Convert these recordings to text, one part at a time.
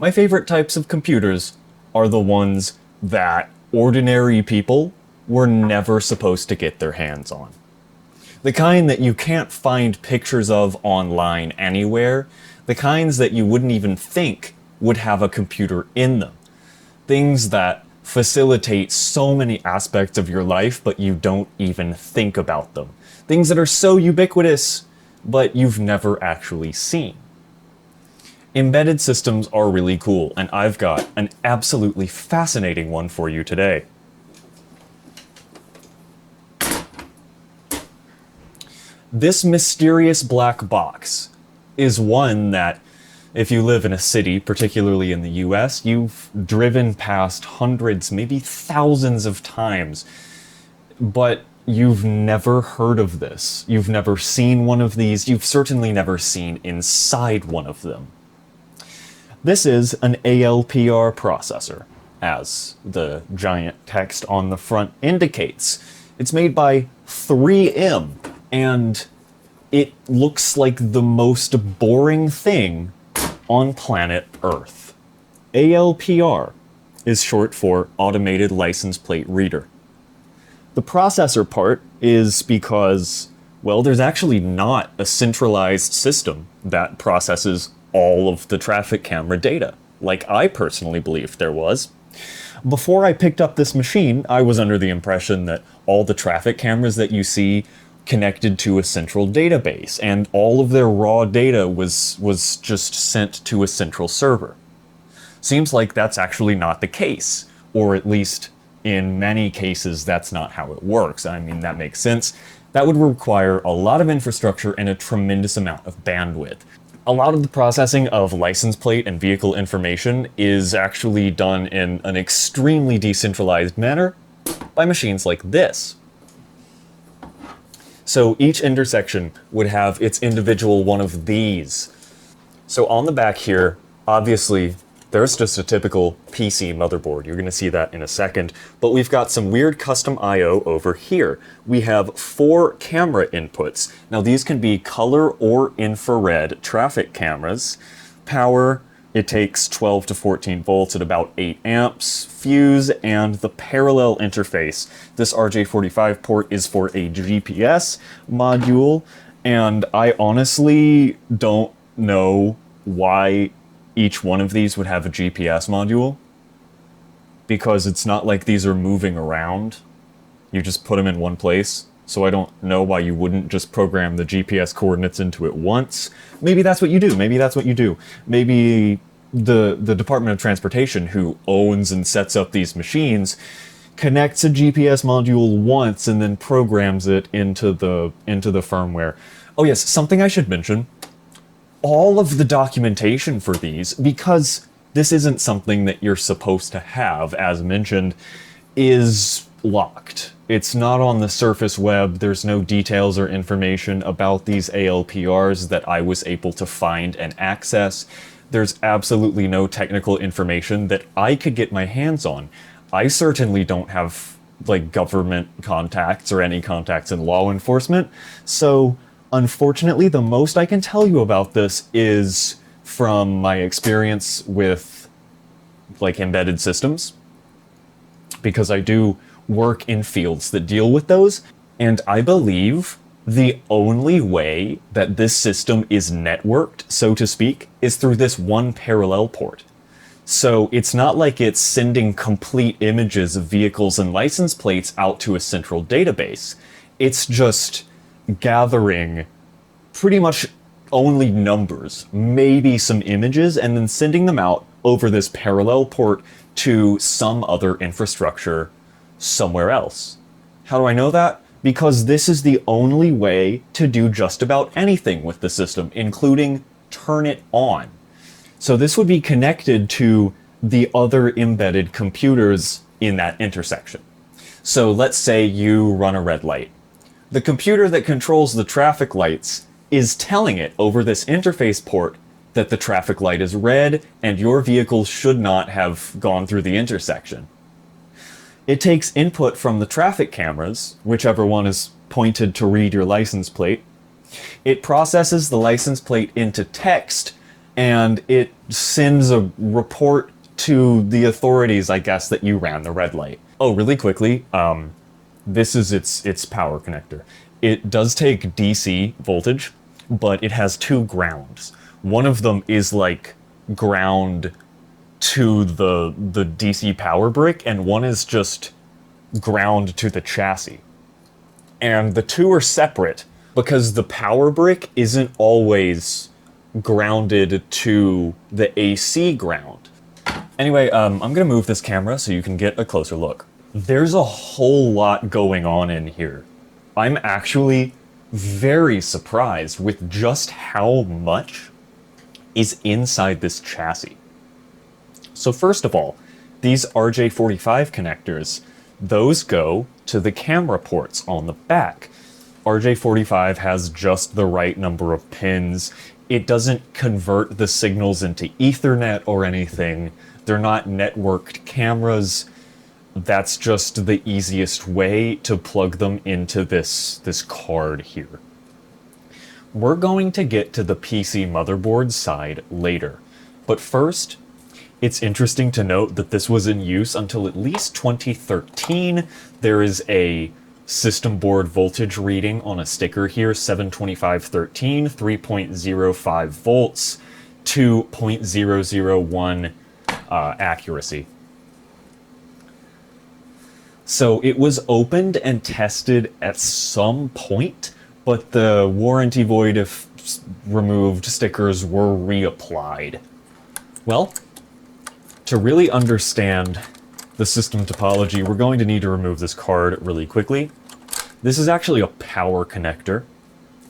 My favorite types of computers are the ones that ordinary people were never supposed to get their hands on. The kind that you can't find pictures of online anywhere, the kinds that you wouldn't even think would have a computer in them. Things that facilitate so many aspects of your life, but you don't even think about them. Things that are so ubiquitous, but you've never actually seen. Embedded systems are really cool, and I've got an absolutely fascinating one for you today. This mysterious black box is one that, if you live in a city, particularly in the US, you've driven past hundreds, maybe thousands of times, but you've never heard of this. You've never seen one of these. You've certainly never seen inside one of them. This is an ALPR processor, as the giant text on the front indicates. It's made by 3M, and it looks like the most boring thing on planet Earth. ALPR is short for Automated License Plate Reader. The processor part is because, well, there's actually not a centralized system that processes all of the traffic camera data, like I personally believed there was. Before I picked up this machine, I was under the impression that all the traffic cameras that you see connected to a central database, and all of their raw data was just sent to a central server. Seems like that's actually not the case, or at least in many cases that's not how it works. I mean, that makes sense. That would require a lot of infrastructure and a tremendous amount of bandwidth. A lot of the processing of license plate and vehicle information is actually done in an extremely decentralized manner by machines like this. So each intersection would have its individual one of these. So on the back here, obviously, there's just a typical PC motherboard. You're going to see that in a second. But we've got some weird custom I/O over here. We have 4 camera inputs. Now these can be color or infrared traffic cameras. Power, it takes 12 to 14 volts at about 8 amps. Fuse, and the parallel interface. This RJ45 port is for a GPS module, and I honestly don't know why each one of these would have a GPS module, because it's not like these are moving around. You just put them in one place, so I don't know why you wouldn't just program the GPS coordinates into it once. Maybe that's what you do. Maybe that's what you do. Maybe the Department of Transportation, who owns and sets up these machines, connects a GPS module once and then programs it into the firmware. Oh yes, something I should mention. All of the documentation for these, because this isn't something that you're supposed to have, as mentioned, is locked. It's not on the surface web. There's no details or information about these ALPRs that I was able to find and access. There's absolutely no technical information that I could get my hands on. I certainly don't have, like, government contacts or any contacts in law enforcement, so unfortunately the most I can tell you about this is from my experience with, like, embedded systems, because I do work in fields that deal with those, and I believe the only way that this system is networked, so to speak, is through this one parallel port. So it's not like it's sending complete images of vehicles and license plates out to a central database. It's just gathering pretty much only numbers, maybe some images, and then sending them out over this parallel port to some other infrastructure somewhere else. How do I know that? Because this is the only way to do just about anything with the system, including turn it on. So this would be connected to the other embedded computers in that intersection. So let's say you run a red light. The computer that controls the traffic lights is telling it over this interface port that the traffic light is red and your vehicle should not have gone through the intersection. It takes input from the traffic cameras, whichever one is pointed to read your license plate. It processes the license plate into text, and it sends a report to the authorities, I guess, that you ran the red light. Oh, really quickly, this is its power connector. It does take DC voltage, but it has two grounds. One of them is like ground to the DC power brick, and one is just ground to the chassis. And the two are separate because the power brick isn't always grounded to the AC ground. Anyway, I'm gonna move this camera so you can get a closer look. There's a whole lot going on in here. I'm actually very surprised with just how much is inside this chassis. So first of all, these RJ45 connectors, those go to the camera ports on the back. RJ45 has just the right number of pins. It doesn't convert the signals into Ethernet or anything. They're not networked cameras. That's just the easiest way to plug them into this card here. We're going to get to the PC motherboard side later. But first, it's interesting to note that this was in use until at least 2013. There is a system board voltage reading on a sticker here, 72513, 3.05 volts, 2.001 accuracy. So it was opened and tested at some point, but the warranty void if removed stickers were reapplied. Well, to really understand the system topology, we're going to need to remove this card really quickly. This is actually a power connector.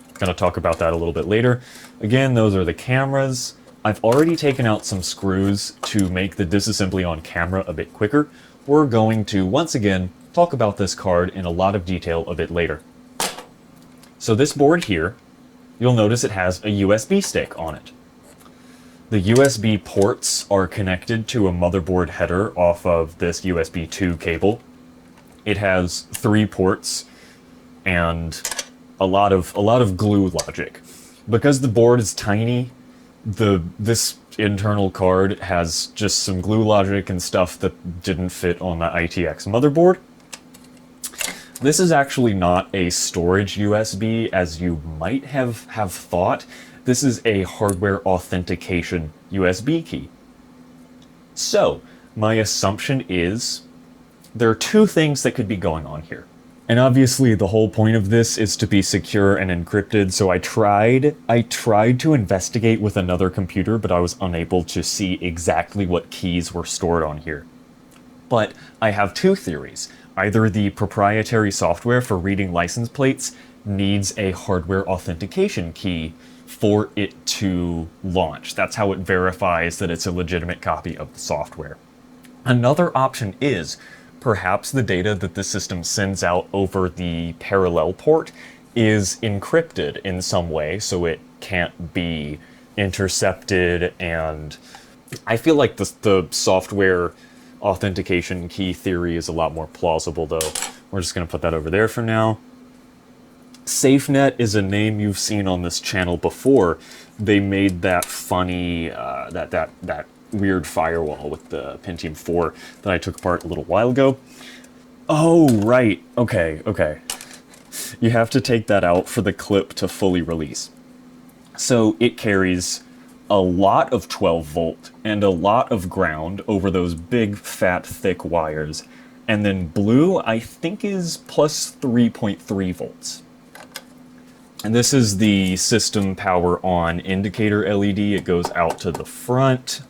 I'm going to talk about that a little bit later. Again, those are the cameras. I've already taken out some screws to make the disassembly on camera a bit quicker. We're going to, once again, talk about this card in a lot of detail a bit later. So this board here, you'll notice it has a USB stick on it. The USB ports are connected to a motherboard header off of this USB 2 cable. It has 3 ports and a lot of glue logic. Because the board is tiny, this internal card has just some glue logic and stuff that didn't fit on the ITX motherboard. This is actually not a storage USB as you might have thought. This is a hardware authentication USB key. So, my assumption is there are 2 things that could be going on here. And obviously the whole point of this is to be secure and encrypted, so I tried to investigate with another computer, but I was unable to see exactly what keys were stored on here. But I have 2 theories. Either the proprietary software for reading license plates needs a hardware authentication key for it to launch. That's how it verifies that it's a legitimate copy of the software. Another option is perhaps the data that the system sends out over the parallel port is encrypted in some way, so it can't be intercepted, and I feel like the software authentication key theory is a lot more plausible, though. We're just going to put that over there for now. SafeNet is a name you've seen on this channel before. They made that funny, that weird firewall with the Pentium 4 that I took apart a little while ago. Oh, right. Okay. You have to take that out for the clip to fully release. So it carries a lot of 12 volt and a lot of ground over those big, fat, thick wires. And then blue, I think, is plus 3.3 volts. And this is the system power on indicator LED. It goes out to the front.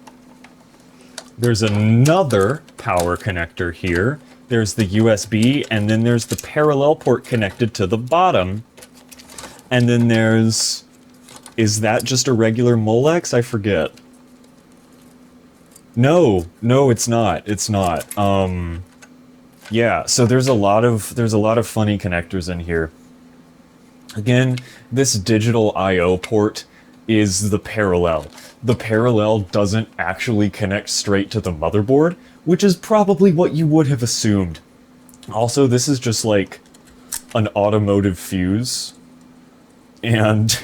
There's another power connector here. There's the USB, and then there's the parallel port connected to the bottom. And then there's... Is that just a regular Molex? I forget. No, it's not. It's not. Yeah, so there's a lot of funny connectors in here. Again, this digital I/O port is the parallel. The parallel doesn't actually connect straight to the motherboard, which is probably what you would have assumed. Also, this is just like an automotive fuse, and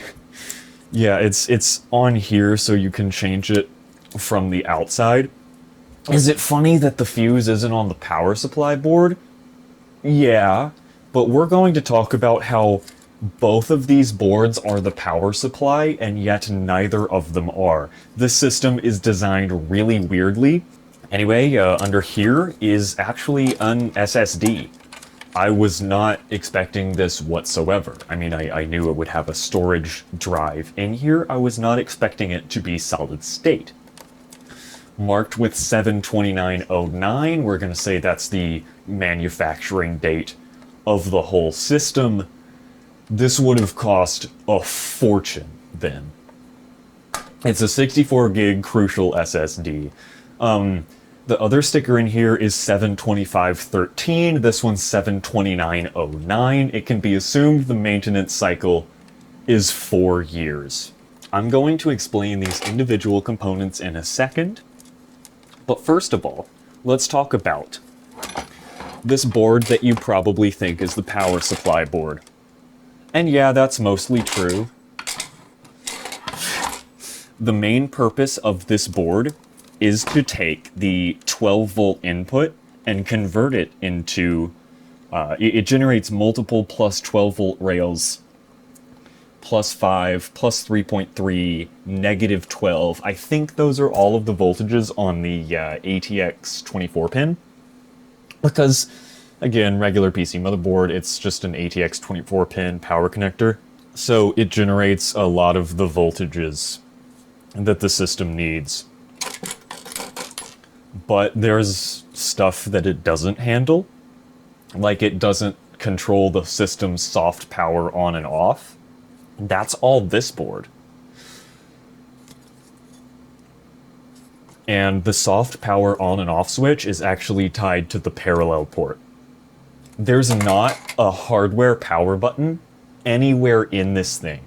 Yeah, it's on here so you can change it from the outside. Is it funny that the fuse isn't on the power supply board? Yeah, but we're going to talk about how both of these boards are the power supply, and yet neither of them are. This system is designed really weirdly. Anyway, under here is actually an SSD. I was not expecting this whatsoever. I mean, I knew it would have a storage drive in here. I was not expecting it to be solid state. Marked with 7/29/09, we're going to say that's the manufacturing date of the whole system. This would have cost a fortune then. It's a 64 gig Crucial SSD. The other sticker in here is 7/25/13. This one's 7/29/09. It can be assumed the maintenance cycle is 4 years. I'm going to explain these individual components in a second. But first of all, let's talk about this board that you probably think is the power supply board. And yeah, that's mostly true. The main purpose of this board is to take the 12-volt input and convert it into... it generates multiple plus 12-volt rails, plus 5, plus 3.3, negative 12. I think those are all of the voltages on the ATX 24 pin. Because, again, regular PC motherboard, it's just an ATX 24 pin power connector. So it generates a lot of the voltages that the system needs. But there's stuff that it doesn't handle. Like it doesn't control the system's soft power on and off. That's all this board. And the soft power on and off switch is actually tied to the parallel port. There's not a hardware power button anywhere in this thing.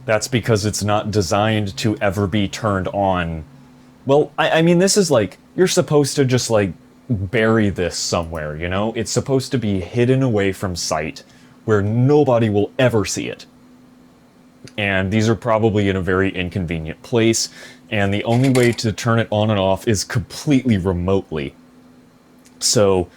That's because it's not designed to ever be turned on. Well, I mean, this is like, you're supposed to just like bury this somewhere, you know? It's supposed to be hidden away from sight where nobody will ever see it. And these are probably in a very inconvenient place, and the only way to turn it on and off is completely remotely. So,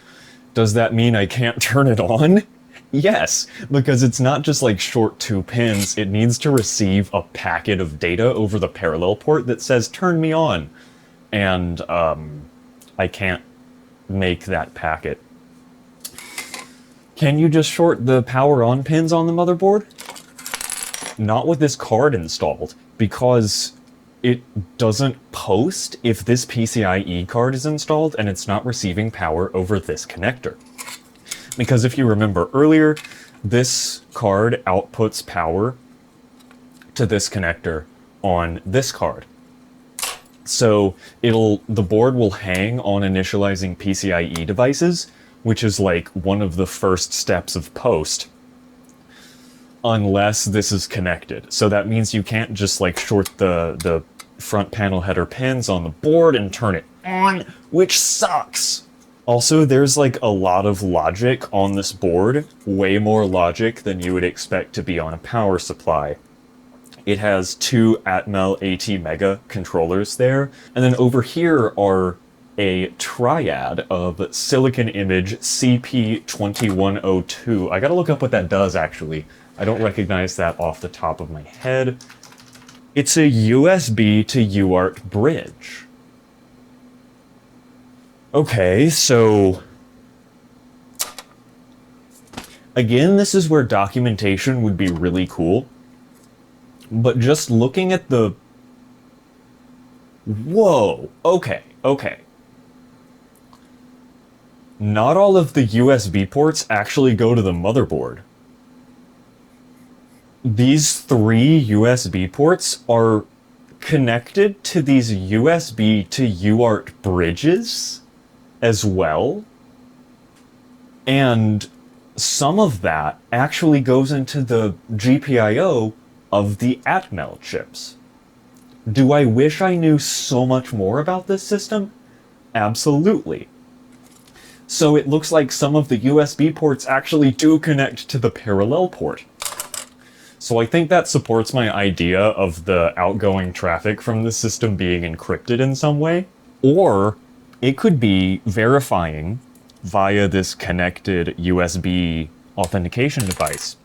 does that mean I can't turn it on? Yes, because it's not just like short 2 pins, it needs to receive a packet of data over the parallel port that says, turn me on. And, I can't make that packet. Can you just short the power on pins on the motherboard? Not with this card installed, because it doesn't post if this PCIe card is installed and it's not receiving power over this connector. Because if you remember earlier, this card outputs power to this connector on this card. So the board will hang on initializing PCIe devices, which is like one of the first steps of post, unless this is connected. So that means you can't just like short the front panel header pins on the board and turn it on, which sucks. Also, there's like a lot of logic on this board, way more logic than you would expect to be on a power supply. It has 2 Atmel AT-Mega controllers there, and then over here are a triad of Silicon Image CP2102. I gotta look up what that does, actually. I don't recognize that off the top of my head. It's a USB to UART bridge. Okay, so... Again, this is where documentation would be really cool. But just looking at the... Whoa! Okay. Not all of the USB ports actually go to the motherboard. These 3 USB ports are connected to these USB to UART bridges as well. And some of that actually goes into the GPIO of the Atmel chips. Do I wish I knew so much more about this system? Absolutely. So it looks like some of the USB ports actually do connect to the parallel port. So I think that supports my idea of the outgoing traffic from the system being encrypted in some way. Or it could be verifying via this connected USB authentication device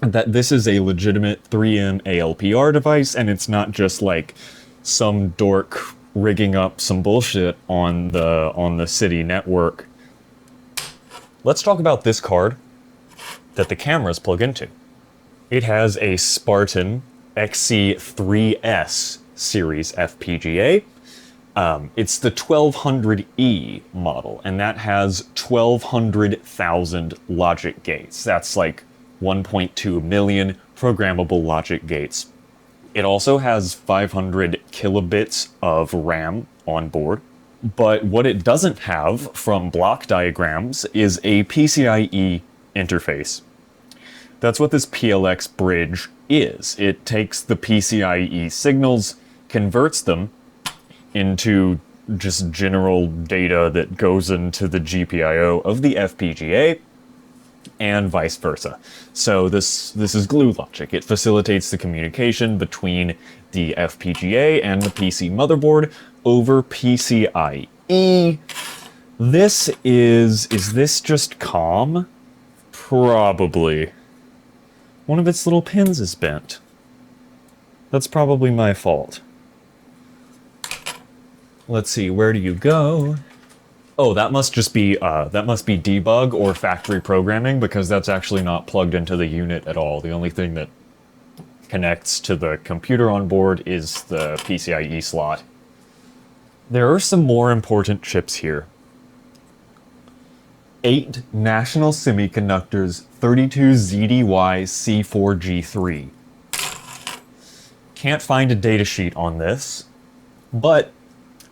that this is a legitimate 3M ALPR device, and it's not just like some dork rigging up some bullshit on the city network. Let's talk about this card that the cameras plug into. It has a Spartan XC3S series FPGA. It's the 1200E model, and that has 1200,000 logic gates. That's like 1.2 million programmable logic gates. It also has 500 kilobits of RAM on board, but what it doesn't have from block diagrams is a PCIe interface. That's what this PLX bridge is. It takes the PCIe signals, converts them into just general data that goes into the GPIO of the FPGA, and vice versa. So this is glue logic. It facilitates the communication between the FPGA and the PC motherboard over PCIe. Is this just COM? Probably. One of its little pins is bent. That's probably my fault. Let's see, where do you go? Oh, that must be debug or factory programming, because that's actually not plugged into the unit at all. The only thing that connects to the computer on board is the PCIe slot. There are some more important chips here. 8 National Semiconductors 32ZDY C4G3. Can't find a datasheet on this, but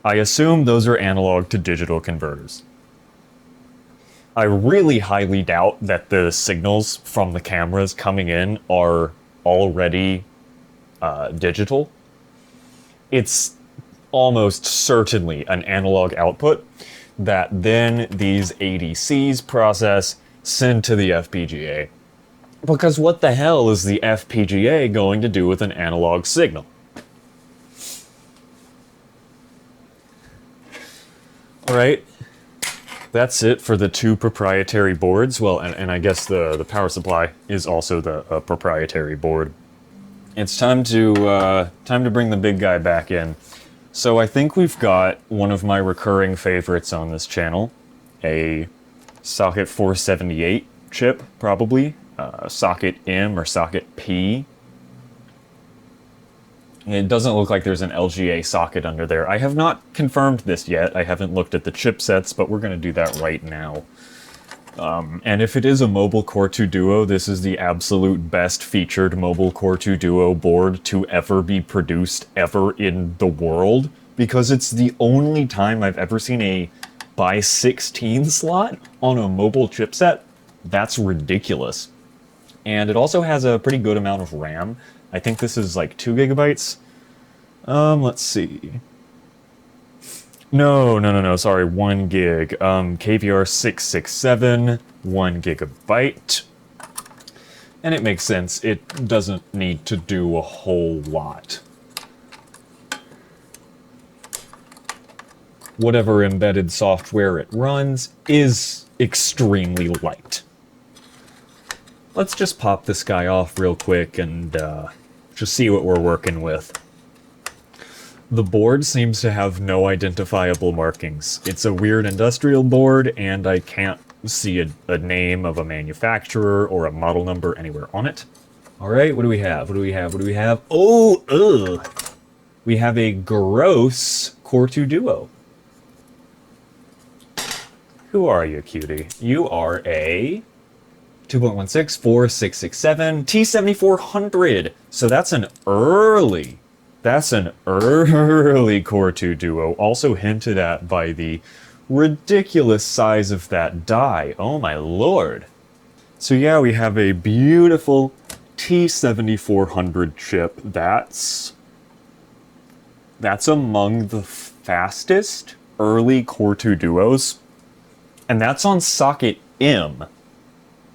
I assume those are analog to digital converters. I really highly doubt that the signals from the cameras coming in are already digital. It's almost certainly an analog output that then these ADCs process, send to the FPGA. Because what the hell is the FPGA going to do with an analog signal? Alright, that's it for the 2 proprietary boards. Well, and I guess the power supply is also the proprietary board. It's time to bring the big guy back in. So I think we've got one of my recurring favorites on this channel, a socket 478 chip, probably, socket M or socket P. It doesn't look like there's an LGA socket under there. I have not confirmed this yet. I haven't looked at the chipsets, but we're going to do that right now. And if it is a mobile Core 2 Duo, this is the absolute best featured mobile Core 2 Duo board to ever be produced ever in the world, because it's the only time I've ever seen a by 16 slot on a mobile chipset. That's ridiculous. And it also has a pretty good amount of RAM. I think this is like 2 gigabytes. Let's see. No, sorry, 1 gig. KVR 667, 1 gigabyte. And it makes sense, it doesn't need to do a whole lot. Whatever embedded software it runs is extremely light. Let's just pop this guy off real quick and just see what we're working with. The board seems to have no identifiable markings. It's a weird industrial board, and I can't see a name of a manufacturer or a model number anywhere on it. Alright, what do we have? Oh, ugh! We have a gross Core 2 Duo. Who are you, cutie? You are a 2.16 4667 T7400. So that's an early Core 2 Duo, also hinted at by the ridiculous size of that die. Oh my lord. So yeah, we have a beautiful T7400 chip. That's among the fastest early Core 2 Duos. And that's on socket M.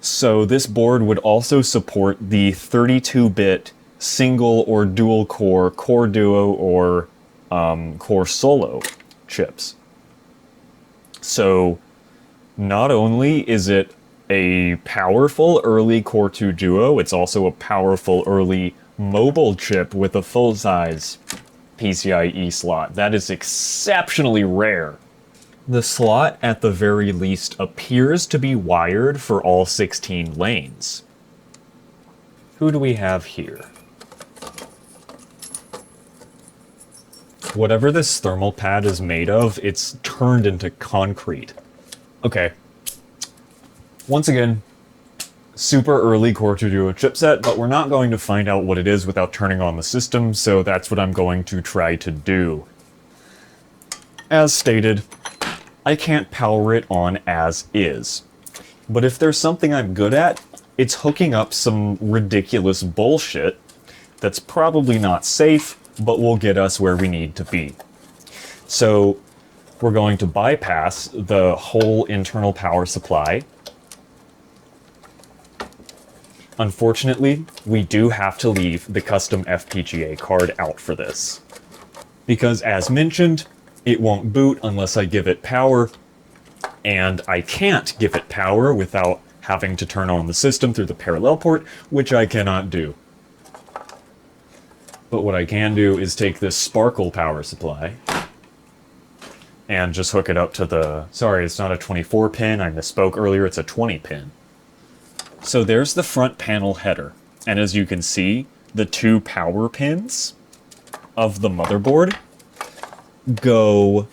So this board would also support the 32-bit single or dual core, core duo, or core solo chips. So not only is it a powerful early Core 2 Duo, it's also a powerful early mobile chip with a full-size PCIe slot. That is exceptionally rare. The slot, at the very least, appears to be wired for all 16 lanes. Who do we have here? Whatever this thermal pad is made of, it's turned into concrete. Okay. Once again, super early Core 2 Duo chipset, but we're not going to find out what it is without turning on the system, so that's what I'm going to try to do. As stated, I can't power it on as is. But if there's something I'm good at, it's hooking up some ridiculous bullshit that's probably not safe, but will get us where we need to be. So we're going to bypass the whole internal power supply. Unfortunately, we do have to leave the custom FPGA card out for this. Because as mentioned, it won't boot unless I give it power, and I can't give it power without having to turn on the system through the parallel port, which I cannot do. But what I can do is take this Sparkle power supply and just hook it up to the... Sorry, it's not a 24 pin, I misspoke earlier, it's a 20 pin. So there's the front panel header, and as you can see, the two power pins of the motherboard go...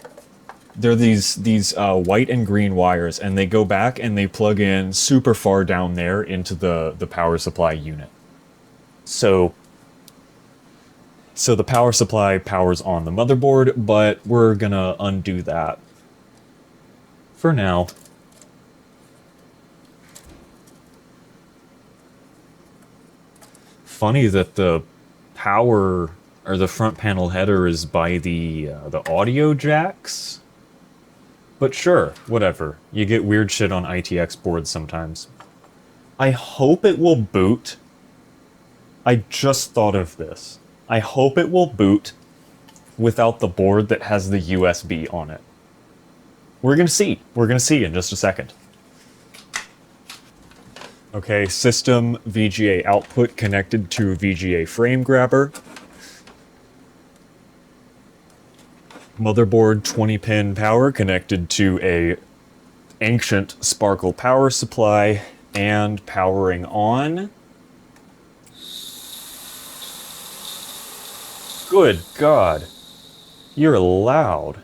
They're these white and green wires, and they go back and they plug in super far down there into the power supply unit. So the power supply powers on the motherboard, but we're gonna undo that for now. Funny that the power, or the front panel header, is by the audio jacks. But sure, whatever. You get weird shit on ITX boards sometimes. I hope it will boot. I just thought of this. I hope it will boot without the board that has the USB on it. We're gonna see. We're gonna see in just a second. Okay, system VGA output connected to VGA frame grabber. Motherboard 20-pin power connected to a ancient Sparkle power supply and powering on. Good God, you're loud.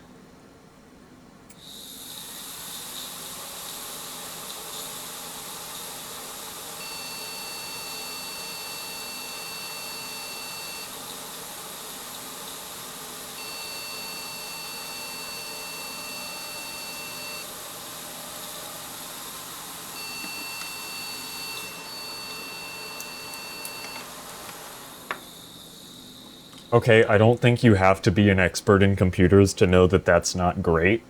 Okay, I don't think you have to be an expert in computers to know that that's not great.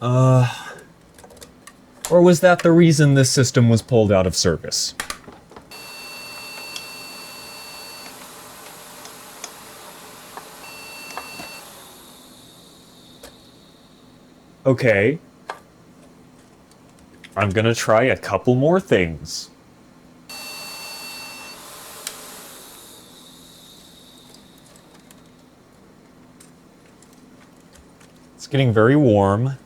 Or was that the reason this system was pulled out of service? Okay. I'm gonna try a couple more things. It's getting very warm.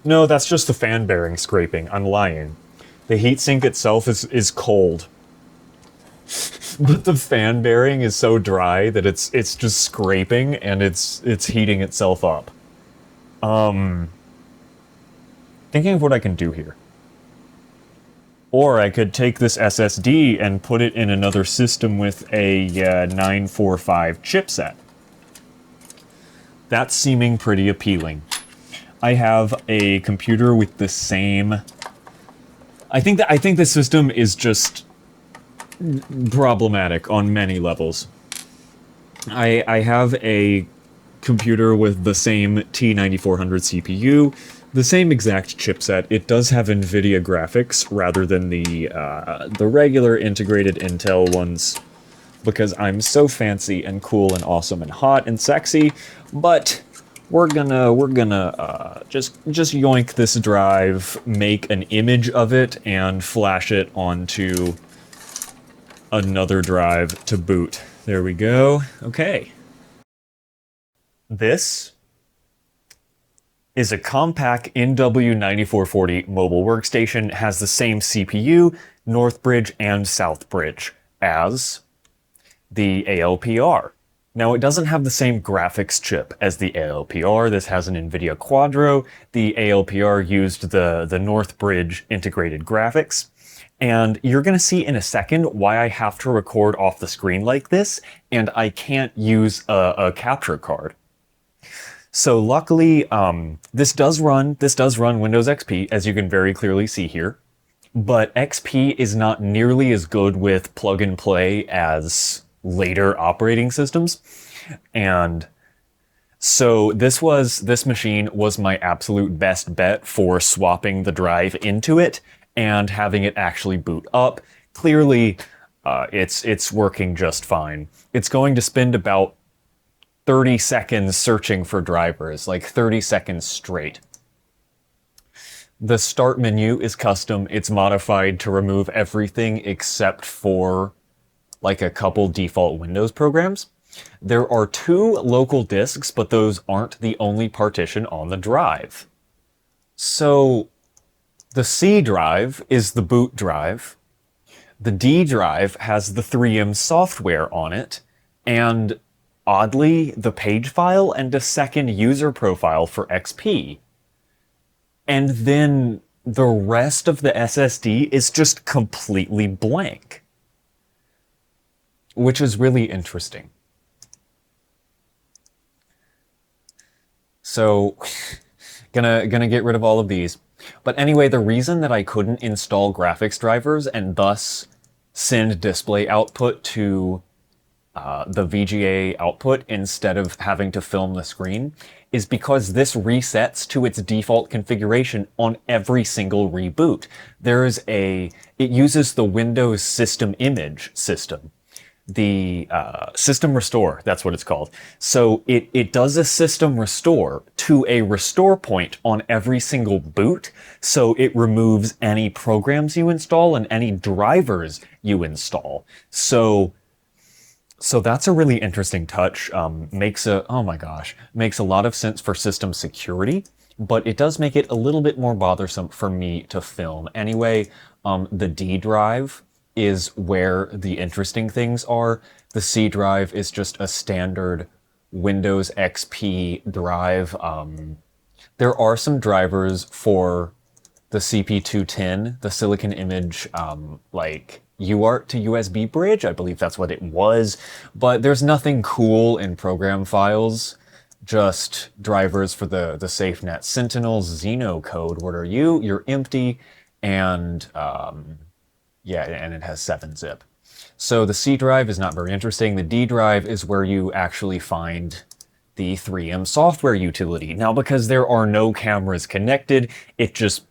No, that's just the fan bearing scraping. I'm lying. The heatsink itself is cold. But the fan bearing is so dry that it's just scraping and it's heating itself up. Thinking of what I can do here. Or I could take this SSD and put it in another system with a 945 chipset. That's seeming pretty appealing. I have a computer with the same... I think the system is just problematic on many levels. I have a computer with the same T9400 CPU, the same exact chipset. It does have NVIDIA graphics rather than the regular integrated Intel ones, because I'm so fancy and cool and awesome and hot and sexy. But we're gonna just yoink this drive, make an image of it, and flash it onto another drive to boot. There we go. Okay. This is a compact NW9440 mobile workstation. Has the same CPU, North Bridge and South Bridge, as the ALPR. Now, it doesn't have the same graphics chip as the ALPR. This has an NVIDIA Quadro. The ALPR used the North Bridge integrated graphics. And you're going to see in a second why I have to record off the screen like this, and I can't use a capture card. So luckily, this does run Windows XP, as you can very clearly see here. But XP is not nearly as good with plug and play as later operating systems. And so this machine was my absolute best bet for swapping the drive into it and having it actually boot up. Clearly, it's working just fine. It's going to spend about 30 seconds searching for drivers, like 30 seconds straight. The start menu is custom. It's modified to remove everything except for like a couple default Windows programs. There are 2 local disks, but those aren't the only partition on the drive. So the C drive is the boot drive. The D drive has the 3M software on it, and oddly, the page file and a second user profile for XP. And then the rest of the SSD is just completely blank, which is really interesting. So, gonna get rid of all of these. But anyway, the reason that I couldn't install graphics drivers and thus send display output to the VGA output instead of having to film the screen is because this resets to its default configuration on every single reboot. It uses the Windows System Image system. The system restore, that's what it's called. So it does a system restore to a restore point on every single boot, so it removes any programs you install and any drivers you install. So that's a really interesting touch. Makes a lot of sense for system security, but it does make it a little bit more bothersome for me to film. Anyway, the D drive is where the interesting things are. The C drive is just a standard Windows XP drive. There are some drivers for the CP210, the Silicon Image, like UART to USB bridge. I believe that's what it was, but there's nothing cool in program files. Just drivers for the SafeNet Sentinel Xeno code. What are you? You're empty, and yeah, and it has 7-zip. So the C drive is not very interesting. The D drive is where you actually find the 3M software utility. Now, because there are no cameras connected, it just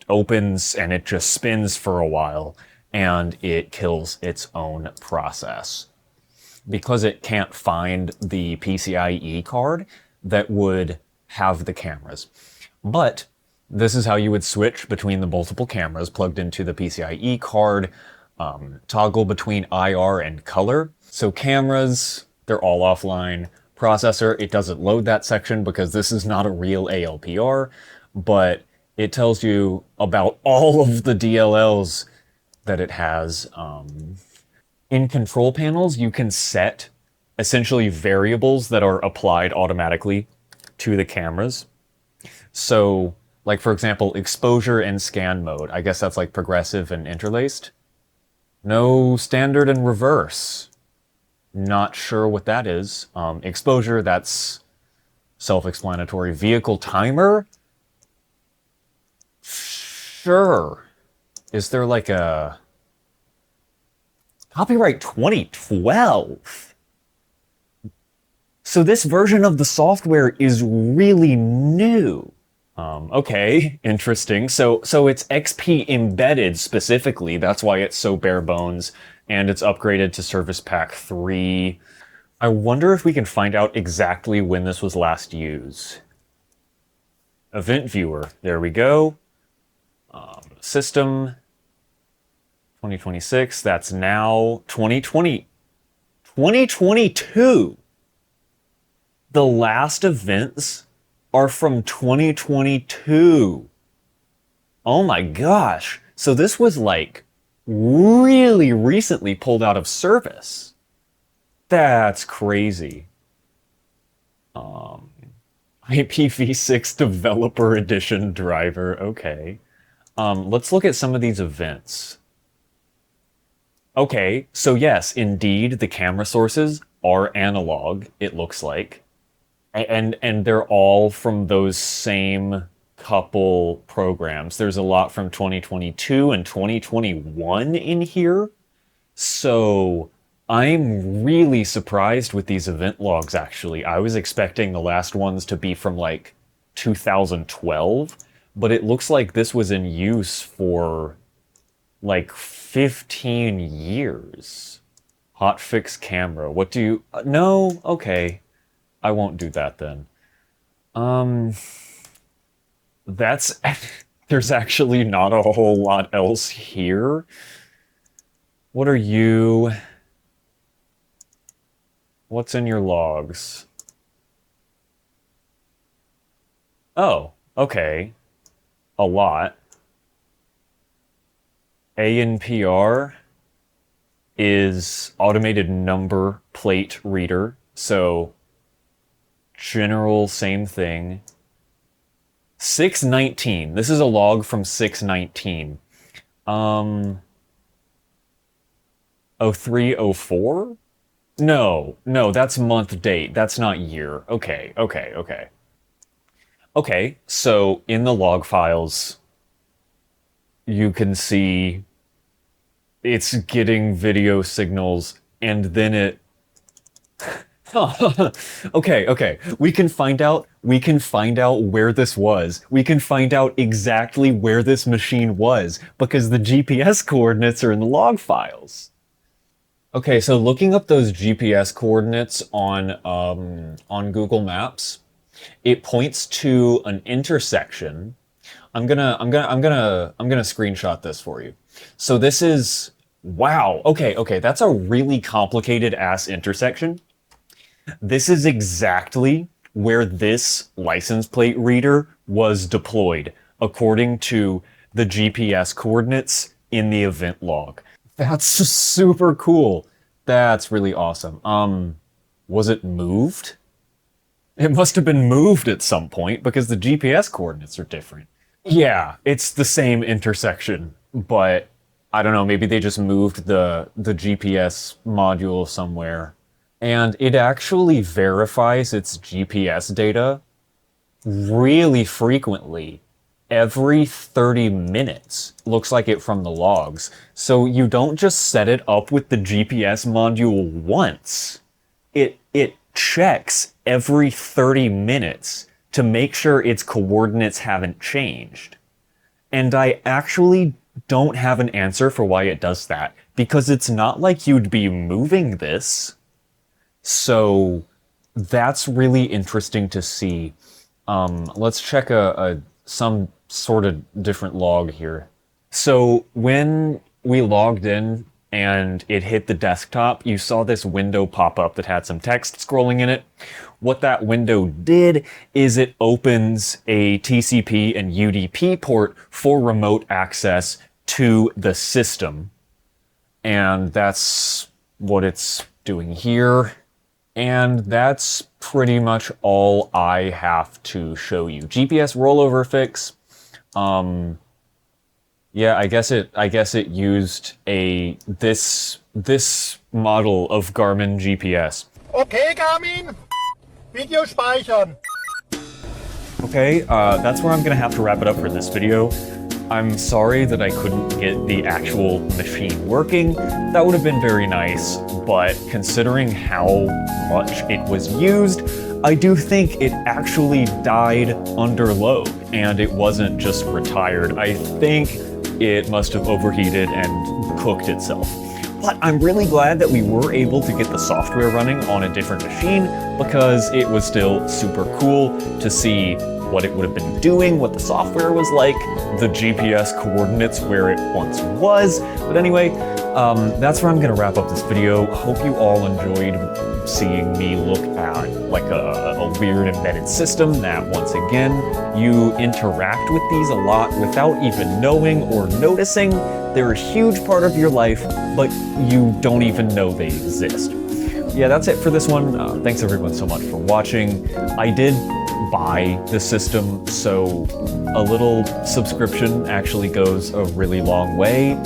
opens and it just spins for a while, and it kills its own process. Because it can't find the PCIe card that would have the cameras. But this is how you would switch between the multiple cameras plugged into the PCIe card, toggle between IR and color. So cameras, they're all offline. Processor, it doesn't load that section because this is not a real ALPR, but it tells you about all of the DLLs that it has. In control panels, you can set essentially variables that are applied automatically to the cameras. So, like for example, exposure and scan mode. I guess that's like progressive and interlaced. No standard and reverse. Not sure what that is. Exposure, that's self-explanatory. Vehicle timer? Sure. Is there like a copyright 2012? So this version of the software is really new. Okay, interesting. So it's XP embedded specifically. That's why it's so bare bones, and it's upgraded to Service Pack 3. I wonder if we can find out exactly when this was last used. Event viewer. There we go. System 2026. That's now 2020. 2022. The last events are from 2022. Oh my gosh. So this was like really recently pulled out of service. That's crazy. IPv6 Developer Edition driver. Okay. Let's look at some of these events. Okay, so yes, indeed, the camera sources are analog, it looks like. And they're all from those same couple programs. There's a lot from 2022 and 2021 in here. So I'm really surprised with these event logs, actually. I was expecting the last ones to be from like 2012, but it looks like this was in use for like 15 years. Hotfix camera. What do you... No? Okay. I won't do that then. That's... There's actually not a whole lot else here. What are you... What's in your logs? Oh, okay. A lot. ANPR is automated number plate reader, so general same thing. 619. This is a log from 619. 0304? No, that's month date. That's not year. Okay. Okay, so in the log files, you can see it's getting video signals and then it... Okay. We can find out where this was. We can find out exactly where this machine was because the GPS coordinates are in the log files. Okay, so looking up those GPS coordinates on Google Maps, it points to an intersection. I'm gonna screenshot this for you. So this is, wow, okay, that's a really complicated ass intersection. This is exactly where this license plate reader was deployed, according to the GPS coordinates in the event log. That's super cool. That's really awesome. Was it moved? It must have been moved at some point because the GPS coordinates are different. Yeah, it's the same intersection, but I don't know, maybe they just moved the GPS module somewhere. And it actually verifies its GPS data really frequently. Every 30 minutes, looks like it from the logs. So you don't just set it up with the GPS module once. It checks every 30 minutes to make sure its coordinates haven't changed. And I actually don't have an answer for why it does that, because it's not like you'd be moving this. So that's really interesting to see. Let's check some sort of different log here. So when we logged in and it hit the desktop, you saw this window pop up that had some text scrolling in it. What that window did is it opens a TCP and UDP port for remote access to the system. And that's what it's doing here. And that's pretty much all I have to show you. GPS rollover fix. Yeah, I guess it used this model of Garmin GPS. Okay, Garmin. Video speichern. Okay, that's where I'm gonna have to wrap it up for this video. I'm sorry that I couldn't get the actual machine working. That would have been very nice, but considering how much it was used, I do think it actually died under load. and it wasn't just retired. I think it must have overheated and cooked itself. But I'm really glad that we were able to get the software running on a different machine, because it was still super cool to see what it would have been doing, what the software was like, the GPS coordinates where it once was. But anyway, that's where I'm gonna wrap up this video. Hope you all enjoyed seeing me look at like a weird embedded system that, once again, you interact with these a lot without even knowing or noticing. They're a huge part of your life, but you don't even know they exist. Yeah, that's it for this one. Thanks everyone so much for watching. I did buy the system, so a little subscription actually goes a really long way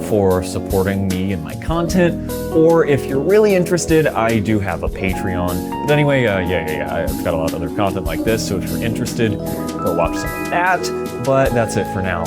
for supporting me and my content. Or if you're really interested, I do have a Patreon. But anyway, yeah, I've got a lot of other content like this, so if you're interested, go watch some of that. But that's it for now.